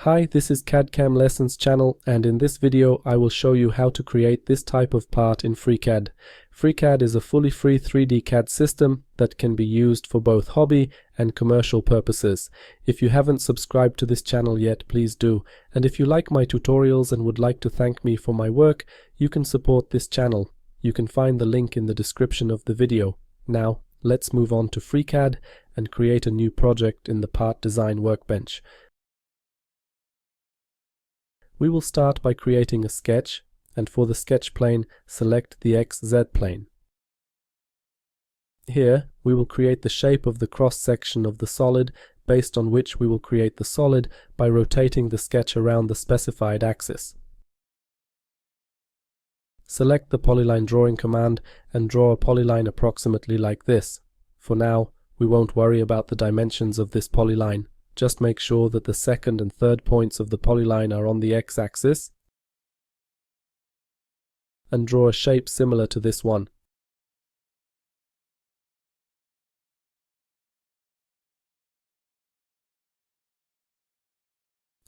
Hi, this is CAD/CAM Lessons channel, and in this video I will show you how to create this type of part in FreeCAD. FreeCAD is a fully free 3D CAD system that can be used for both hobby and commercial purposes. If you haven't subscribed to this channel yet, please do. And if you like my tutorials and would like to thank me for my work, you can support this channel. You can find the link in the description of the video. Now, let's move on to FreeCAD and create a new project in the Part Design workbench. We will start by creating a sketch, and for the sketch plane, select the XZ plane. Here, we will create the shape of the cross-section of the solid, based on which we will create the solid by rotating the sketch around the specified axis. Select the polyline drawing command and draw a polyline approximately like this. For now, we won't worry about the dimensions of this polyline. Just make sure that the second and third points of the polyline are on the x-axis, and draw a shape similar to this one.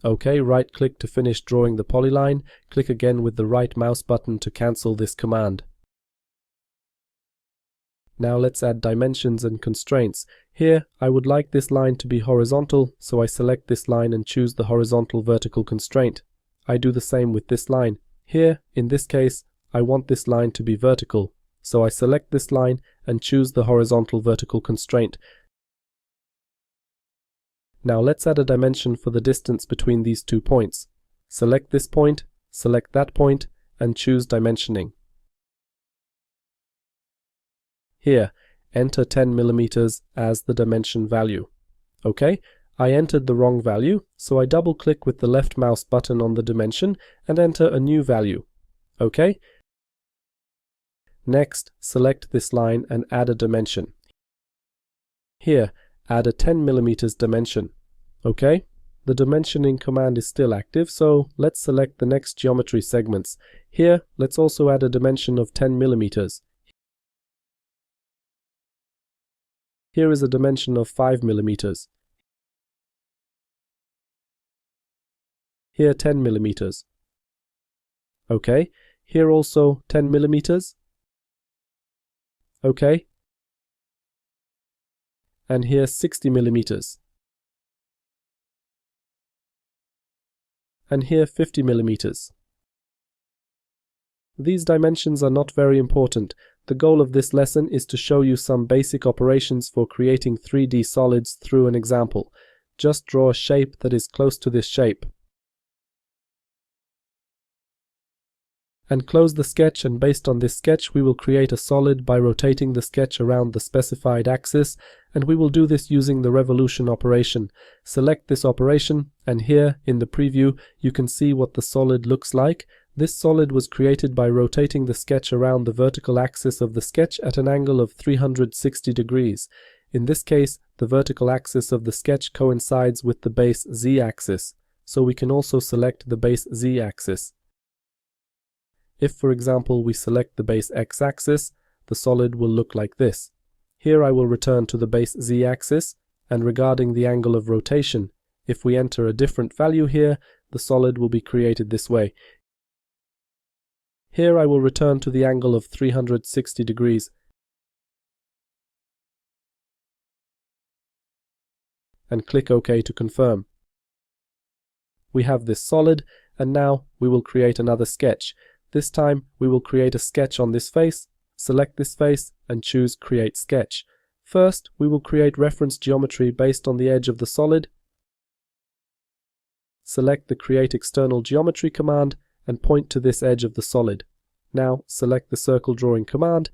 OK, right-click to finish drawing the polyline. Click again with the right mouse button to cancel this command. Now let's add dimensions and constraints. Here, I would like this line to be horizontal, so I select this line and choose the horizontal vertical constraint. I do the same with this line. Here, in this case, I want this line to be vertical, so I select this line and choose the horizontal vertical constraint. Now let's add a dimension for the distance between these 2 points. Select this point, select that point, and choose dimensioning. Here, enter 10 mm as the dimension value. OK, I entered the wrong value, so I double-click with the left mouse button on the dimension and enter a new value. OK. Next, select this line and add a dimension. Here, add a 10 mm dimension. OK. The dimensioning command is still active, so let's select the next geometry segments. Here, let's also add a dimension of 10 mm. Here is a dimension of 5 mm. Here 10 mm. OK. Here also 10 mm. OK. And here 60 mm. And here 50 mm. These dimensions are not very important. The goal of this lesson is to show you some basic operations for creating 3D solids through an example. Just draw a shape that is close to this shape. And close the sketch, and based on this sketch we will create a solid by rotating the sketch around the specified axis, and we will do this using the revolution operation. Select this operation, and here in the preview you can see what the solid looks like. This solid was created by rotating the sketch around the vertical axis of the sketch at an angle of 360 degrees. In this case, the vertical axis of the sketch coincides with the base z-axis, so we can also select the base z-axis. If, for example, we select the base x-axis, the solid will look like this. Here I will return to the base z-axis, and regarding the angle of rotation, if we enter a different value here, the solid will be created this way. Here I will return to the angle of 360 degrees. And click OK to confirm. We have this solid, and now we will create another sketch. This time we will create a sketch on this face, select this face, and choose Create Sketch. First, we will create reference geometry based on the edge of the solid. Select the Create External Geometry command and point to this edge of the solid. Now select the circle drawing command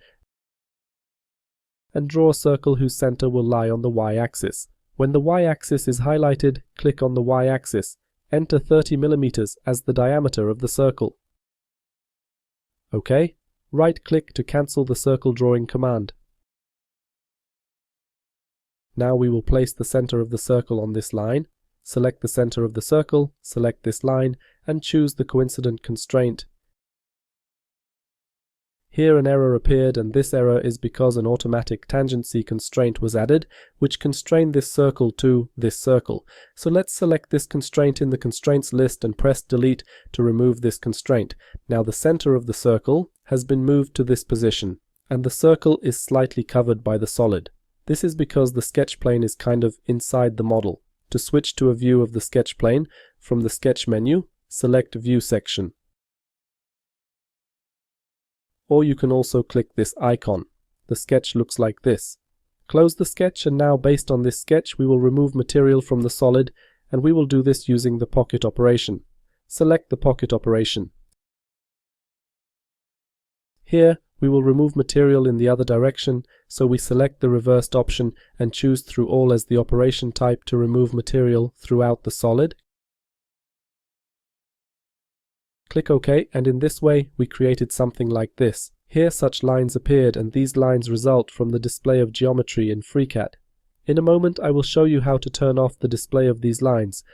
and draw a circle whose center will lie on the y-axis. When the y-axis is highlighted, click on the y-axis. Enter 30 mm as the diameter of the circle. OK. Right-click to cancel the circle drawing command. Now we will place the center of the circle on this line. Select the center of the circle, select this line, and choose the coincident constraint. Here an error appeared, and this error is because an automatic tangency constraint was added, which constrained this circle to this circle. So let's select this constraint in the constraints list and press delete to remove this constraint. Now the center of the circle has been moved to this position, and the circle is slightly covered by the solid. This is because the sketch plane is kind of inside the model. To switch to a view of the sketch plane, from the sketch menu, select View section. Or you can also click this icon. The sketch looks like this. Close the sketch, and now based on this sketch we will remove material from the solid, and we will do this using the pocket operation. Select the pocket operation. Here we will remove material in the other direction, so we select the reversed option and choose Through All as the operation type to remove material throughout the solid. Click OK, and in this way we created something like this. Here such lines appeared, and these lines result from the display of geometry in FreeCAD. In a moment I will show you how to turn off the display of these lines,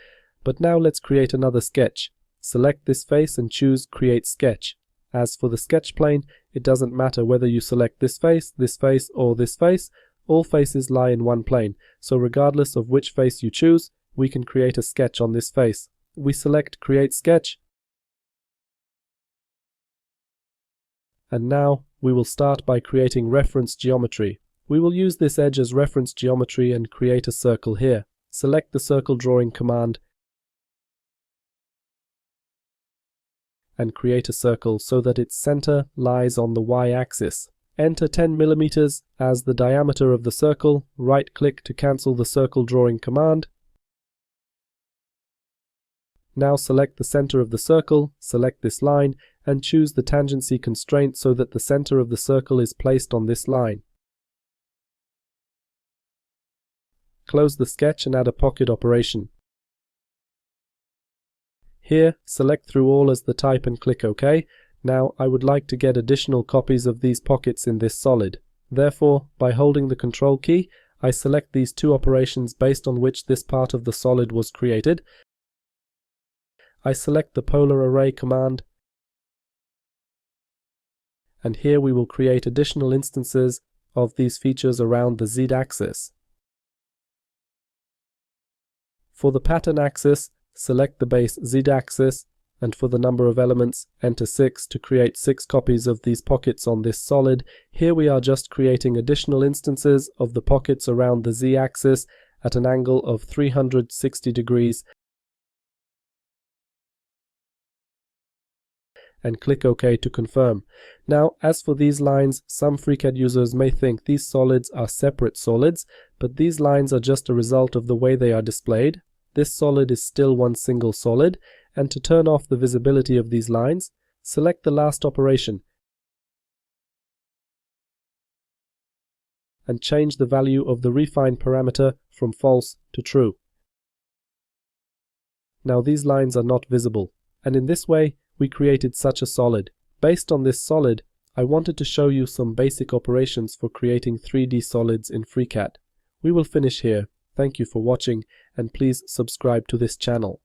but now let's create another sketch. Select this face and choose Create Sketch. As for the sketch plane, it doesn't matter whether you select this face, or this face. All faces lie in one plane, so regardless of which face you choose, we can create a sketch on this face. We select Create Sketch, and now we will start by creating reference geometry. We will use this edge as reference geometry and create a circle here. Select the circle drawing command and create a circle so that its center lies on the y-axis. Enter 10 mm as the diameter of the circle. Right-click to cancel the circle drawing command. Now select the center of the circle, select this line, and choose the tangency constraint so that the center of the circle is placed on this line. Close the sketch and add a pocket operation. Here, select Through All as the type and click OK. Now I would like to get additional copies of these pockets in this solid. Therefore, by holding the Control key, I select these two operations based on which this part of the solid was created. I select the polar array command, and here we will create additional instances of these features around the z-axis. For the pattern axis, select the base z-axis, and for the number of elements, enter 6 to create 6 copies of these pockets on this solid. Here we are just creating additional instances of the pockets around the z-axis at an angle of 360 degrees, and click OK to confirm. Now, as for these lines, some FreeCAD users may think these solids are separate solids, but these lines are just a result of the way they are displayed. This solid is still one single solid, and to turn off the visibility of these lines, select the last operation and change the value of the refine parameter from false to true. Now these lines are not visible, and in this way we created such a solid. Based on this solid, I wanted to show you some basic operations for creating 3D solids in FreeCAD. We will finish here. Thank you for watching, and please subscribe to this channel.